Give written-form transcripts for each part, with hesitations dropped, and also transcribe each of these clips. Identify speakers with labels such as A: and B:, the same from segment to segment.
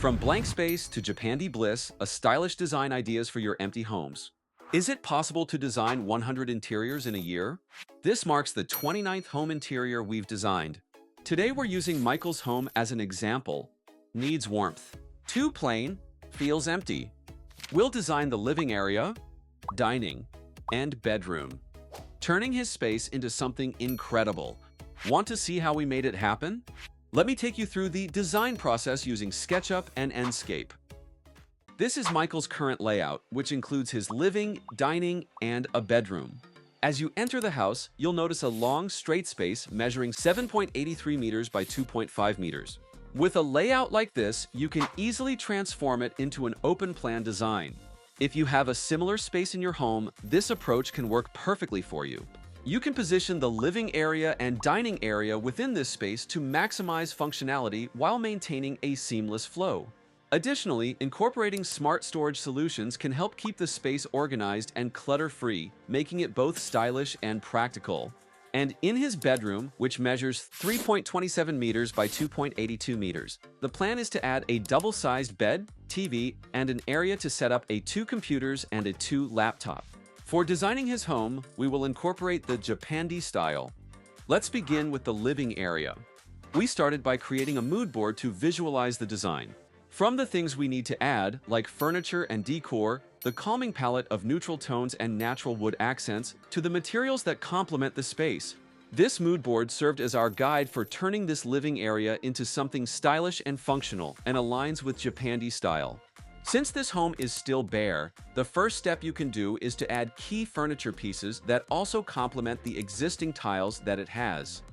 A: From blank space to Japandi Bliss, a stylish design ideas for your empty homes. Is it possible to design 100 interiors in a year? This marks the 29th home interior we've designed. Today we're using Michael's home as an example. Needs warmth. Too plain, feels empty. We'll design the living area, dining, and bedroom, turning his space into something incredible. Want to see how we made it happen? Let me take you through the design process using SketchUp and Enscape. This is Michael's current layout, which includes his living, dining, and a bedroom. As you enter the house, you'll notice a long, straight space measuring 7.83 meters by 2.5 meters. With a layout like this, you can easily transform it into an open-plan design. If you have a similar space in your home, this approach can work perfectly for you. You can position the living area and dining area within this space to maximize functionality while maintaining a seamless flow. Additionally, incorporating smart storage solutions can help keep the space organized and clutter-free, making it both stylish and practical. And in his bedroom, which measures 3.27 meters by 2.82 meters, the plan is to add a double-sized bed, TV, and an area to set up 2 computers and 2 laptops. For designing his home, we will incorporate the Japandi style. Let's begin with the living area. We started by creating a mood board to visualize the design. From the things we need to add, like furniture and decor, the calming palette of neutral tones and natural wood accents, to the materials that complement the space. This mood board served as our guide for turning this living area into something stylish and functional and aligns with Japandi style. Since this home is still bare, the first step you can do is to add key furniture pieces that also complement the existing tiles that it has.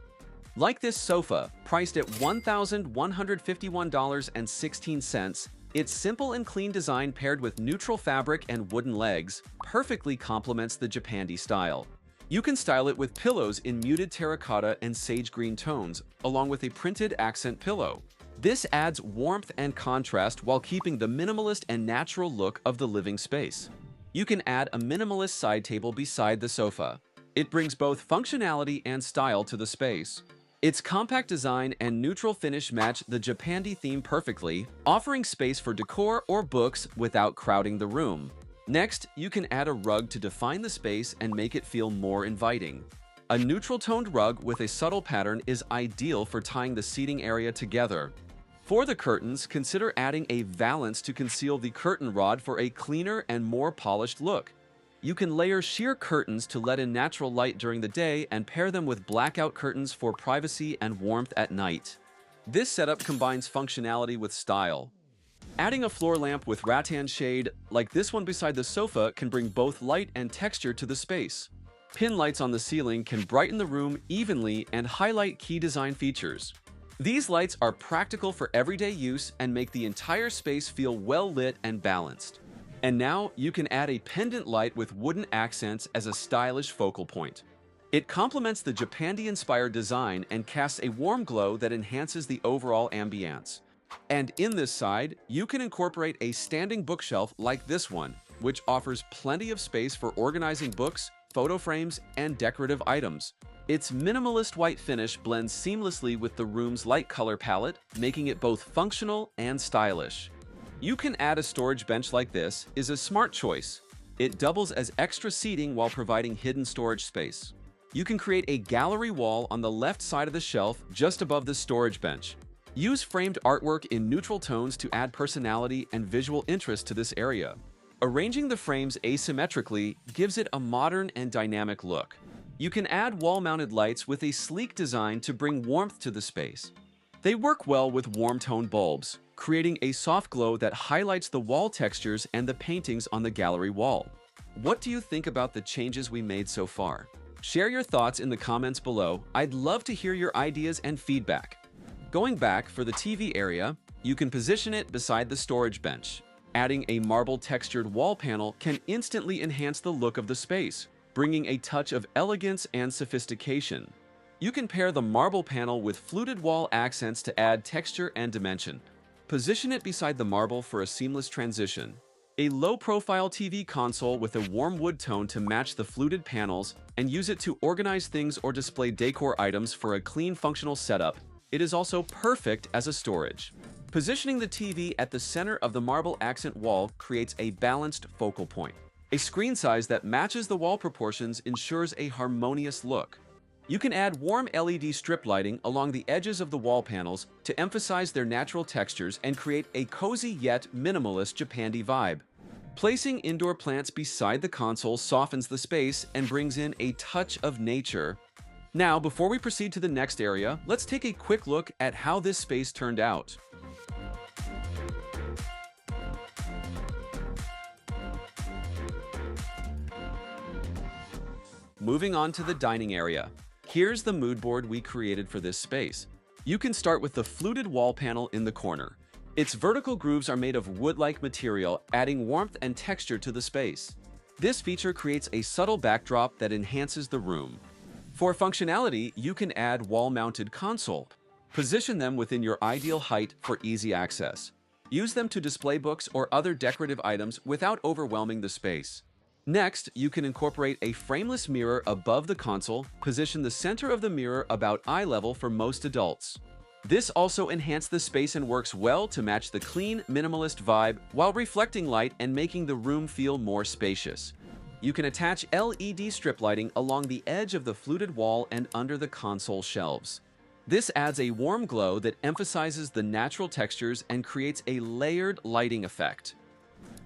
A: Like this sofa, priced at $1,151.16, its simple and clean design paired with neutral fabric and wooden legs perfectly complements the Japandi style. You can style it with pillows in muted terracotta and sage green tones, along with a printed accent pillow. This adds warmth and contrast while keeping the minimalist and natural look of the living space. You can add a minimalist side table beside the sofa. It brings both functionality and style to the space. Its compact design and neutral finish match the Japandi theme perfectly, offering space for decor or books without crowding the room. Next, you can add a rug to define the space and make it feel more inviting. A neutral-toned rug with a subtle pattern is ideal for tying the seating area together. For the curtains, consider adding a valance to conceal the curtain rod for a cleaner and more polished look. You can layer sheer curtains to let in natural light during the day and pair them with blackout curtains for privacy and warmth at night. This setup combines functionality with style. Adding a floor lamp with rattan shade, like this one beside the sofa, can bring both light and texture to the space. Pin lights on the ceiling can brighten the room evenly and highlight key design features. These lights are practical for everyday use and make the entire space feel well lit and balanced. And now you can add a pendant light with wooden accents as a stylish focal point. It complements the Japandi-inspired design and casts a warm glow that enhances the overall ambiance. And in this side, you can incorporate a standing bookshelf like this one, which offers plenty of space for organizing books, photo frames, and decorative items. Its minimalist white finish blends seamlessly with the room's light color palette, making it both functional and stylish. You can add a storage bench like this is a smart choice. It doubles as extra seating while providing hidden storage space. You can create a gallery wall on the left side of the shelf just above the storage bench. Use framed artwork in neutral tones to add personality and visual interest to this area. Arranging the frames asymmetrically gives it a modern and dynamic look. You can add wall-mounted lights with a sleek design to bring warmth to the space. They work well with warm-toned bulbs, creating a soft glow that highlights the wall textures and the paintings on the gallery wall. What do you think about the changes we made so far? Share your thoughts in the comments below. I'd love to hear your ideas and feedback. Going back, for the TV area, you can position it beside the storage bench. Adding a marble textured wall panel can instantly enhance the look of the space, bringing a touch of elegance and sophistication. You can pair the marble panel with fluted wall accents to add texture and dimension. Position it beside the marble for a seamless transition. A low-profile TV console with a warm wood tone to match the fluted panels, and use it to organize things or display decor items for a clean, functional setup. It is also perfect as a storage. Positioning the TV at the center of the marble accent wall creates a balanced focal point. A screen size that matches the wall proportions ensures a harmonious look. You can add warm LED strip lighting along the edges of the wall panels to emphasize their natural textures and create a cozy yet minimalist Japandi vibe. Placing indoor plants beside the console softens the space and brings in a touch of nature. Now, before we proceed to the next area, let's take a quick look at how this space turned out. Moving on to the dining area. Here's the mood board we created for this space. You can start with the fluted wall panel in the corner. Its vertical grooves are made of wood-like material, adding warmth and texture to the space. This feature creates a subtle backdrop that enhances the room. For functionality, you can add wall-mounted console. Position them within your ideal height for easy access. Use them to display books or other decorative items without overwhelming the space. Next, you can incorporate a frameless mirror above the console. Position the center of the mirror about eye level for most adults. This also enhances the space and works well to match the clean, minimalist vibe while reflecting light and making the room feel more spacious. You can attach LED strip lighting along the edge of the fluted wall and under the console shelves. This adds a warm glow that emphasizes the natural textures and creates a layered lighting effect.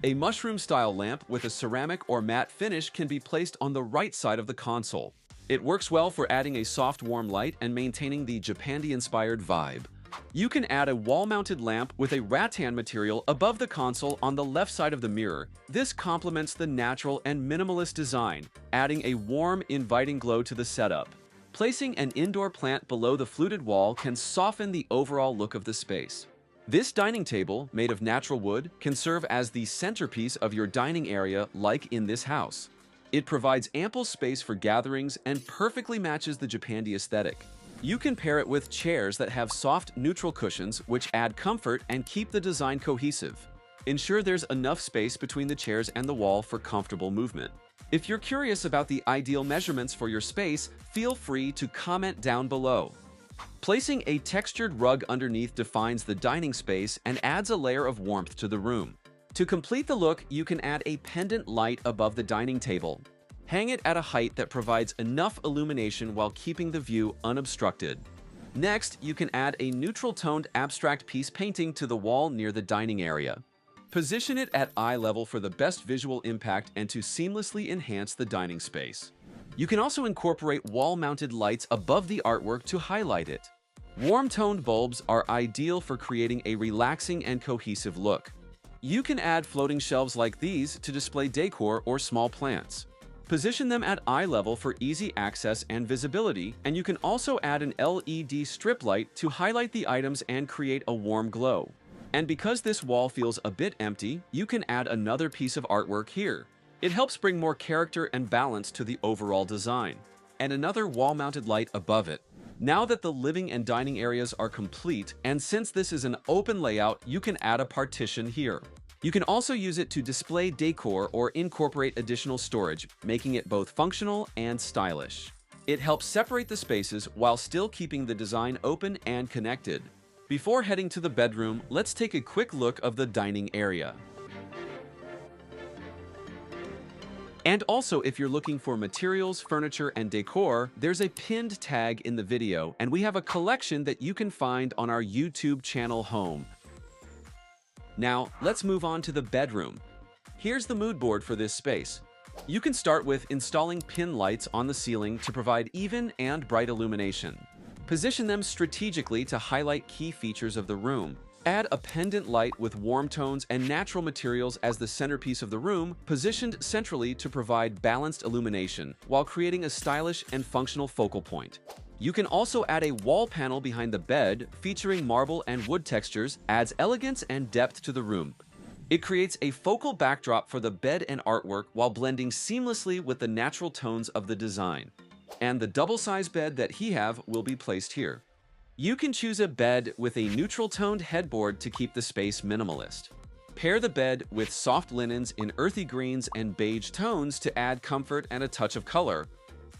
A: A mushroom-style lamp with a ceramic or matte finish can be placed on the right side of the console. It works well for adding a soft, warm light and maintaining the Japandi-inspired vibe. You can add a wall-mounted lamp with a rattan material above the console on the left side of the mirror. This complements the natural and minimalist design, adding a warm, inviting glow to the setup. Placing an indoor plant below the fluted wall can soften the overall look of the space. This dining table, made of natural wood, can serve as the centerpiece of your dining area like in this house. It provides ample space for gatherings and perfectly matches the Japandi aesthetic. You can pair it with chairs that have soft, neutral cushions which add comfort and keep the design cohesive. Ensure there's enough space between the chairs and the wall for comfortable movement. If you're curious about the ideal measurements for your space, feel free to comment down below. Placing a textured rug underneath defines the dining space and adds a layer of warmth to the room. To complete the look, you can add a pendant light above the dining table. Hang it at a height that provides enough illumination while keeping the view unobstructed. Next, you can add a neutral-toned abstract piece painting to the wall near the dining area. Position it at eye level for the best visual impact and to seamlessly enhance the dining space. You can also incorporate wall-mounted lights above the artwork to highlight it. Warm-toned bulbs are ideal for creating a relaxing and cohesive look. You can add floating shelves like these to display decor or small plants. Position them at eye level for easy access and visibility, and you can also add an LED strip light to highlight the items and create a warm glow. And because this wall feels a bit empty, you can add another piece of artwork here. It helps bring more character and balance to the overall design. And another wall-mounted light above it. Now that the living and dining areas are complete, and since this is an open layout, you can add a partition here. You can also use it to display decor or incorporate additional storage, making it both functional and stylish. It helps separate the spaces while still keeping the design open and connected. Before heading to the bedroom, let's take a quick look of the dining area. And also, if you're looking for materials, furniture, and decor, there's a pinned tag in the video, and we have a collection that you can find on our YouTube channel home. Now, let's move on to the bedroom. Here's the mood board for this space. You can start with installing pin lights on the ceiling to provide even and bright illumination. Position them strategically to highlight key features of the room. Add a pendant light with warm tones and natural materials as the centerpiece of the room, positioned centrally to provide balanced illumination, while creating a stylish and functional focal point. You can also add a wall panel behind the bed, featuring marble and wood textures, adds elegance and depth to the room. It creates a focal backdrop for the bed and artwork while blending seamlessly with the natural tones of the design. And the double-sized bed that he have will be placed here. You can choose a bed with a neutral-toned headboard to keep the space minimalist. Pair the bed with soft linens in earthy greens and beige tones to add comfort and a touch of color.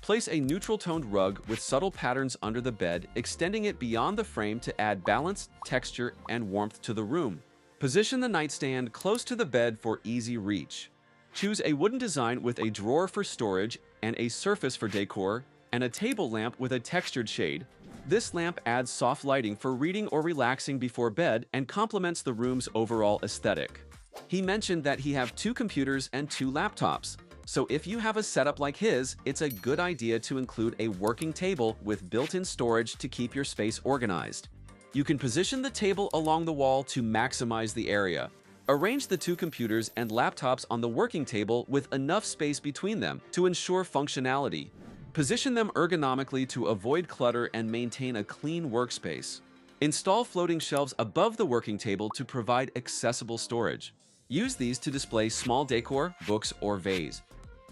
A: Place a neutral-toned rug with subtle patterns under the bed, extending it beyond the frame to add balance, texture, and warmth to the room. Position the nightstand close to the bed for easy reach. Choose a wooden design with a drawer for storage and a surface for decor, and a table lamp with a textured shade. This lamp adds soft lighting for reading or relaxing before bed and complements the room's overall aesthetic. He mentioned that he have 2 computers and 2 laptops. So if you have a setup like his, it's a good idea to include a working table with built-in storage to keep your space organized. You can position the table along the wall to maximize the area. Arrange the 2 computers and laptops on the working table with enough space between them to ensure functionality. Position them ergonomically to avoid clutter and maintain a clean workspace. Install floating shelves above the working table to provide accessible storage. Use these to display small decor, books, or vase.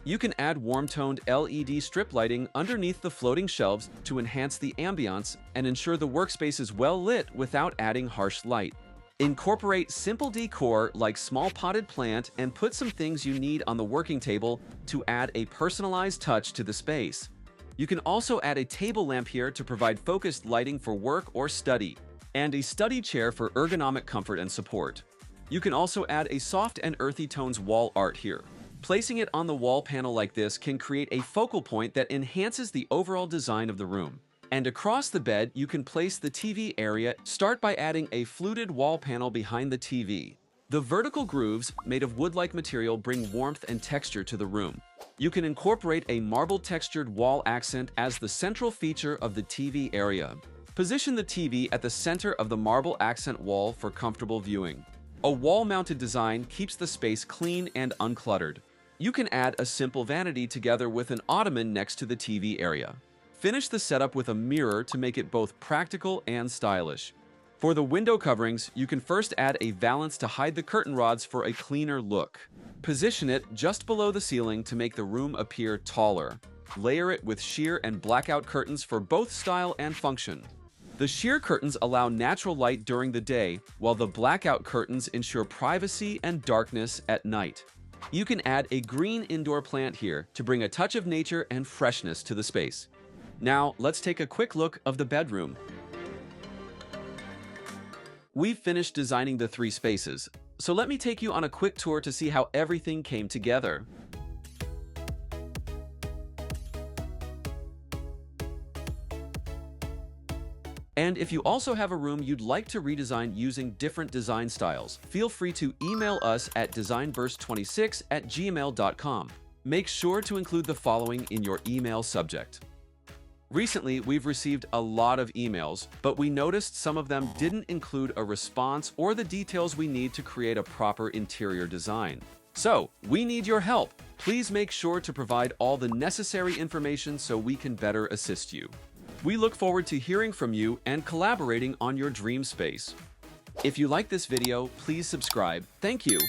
A: You can add warm-toned LED strip lighting underneath the floating shelves to enhance the ambiance and ensure the workspace is well lit without adding harsh light. Incorporate simple decor like small potted plant and put some things you need on the working table to add a personalized touch to the space. You can also add a table lamp here to provide focused lighting for work or study, and a study chair for ergonomic comfort and support. You can also add a soft and earthy tones wall art here. Placing it on the wall panel like this can create a focal point that enhances the overall design of the room. And across the bed, you can place the TV area. Start by adding a fluted wall panel behind the TV. The vertical grooves, made of wood-like material, bring warmth and texture to the room. You can incorporate a marble textured wall accent as the central feature of the TV area. Position the TV at the center of the marble accent wall for comfortable viewing. A wall-mounted design keeps the space clean and uncluttered. You can add a simple vanity together with an ottoman next to the TV area. Finish the setup with a mirror to make it both practical and stylish. For the window coverings, you can first add a valance to hide the curtain rods for a cleaner look. Position it just below the ceiling to make the room appear taller. Layer it with sheer and blackout curtains for both style and function. The sheer curtains allow natural light during the day, while the blackout curtains ensure privacy and darkness at night. You can add a green indoor plant here to bring a touch of nature and freshness to the space. Now, let's take a quick look of the bedroom. We've finished designing the 3 spaces, so let me take you on a quick tour to see how everything came together. And if you also have a room you'd like to redesign using different design styles, feel free to email us at designburst26@gmail.com. Make sure to include the following in your email subject. Recently, we've received a lot of emails, but we noticed some of them didn't include a response or the details we need to create a proper interior design. So, we need your help. Please make sure to provide all the necessary information so we can better assist you. We look forward to hearing from you and collaborating on your dream space. If you like this video, please subscribe. Thank you.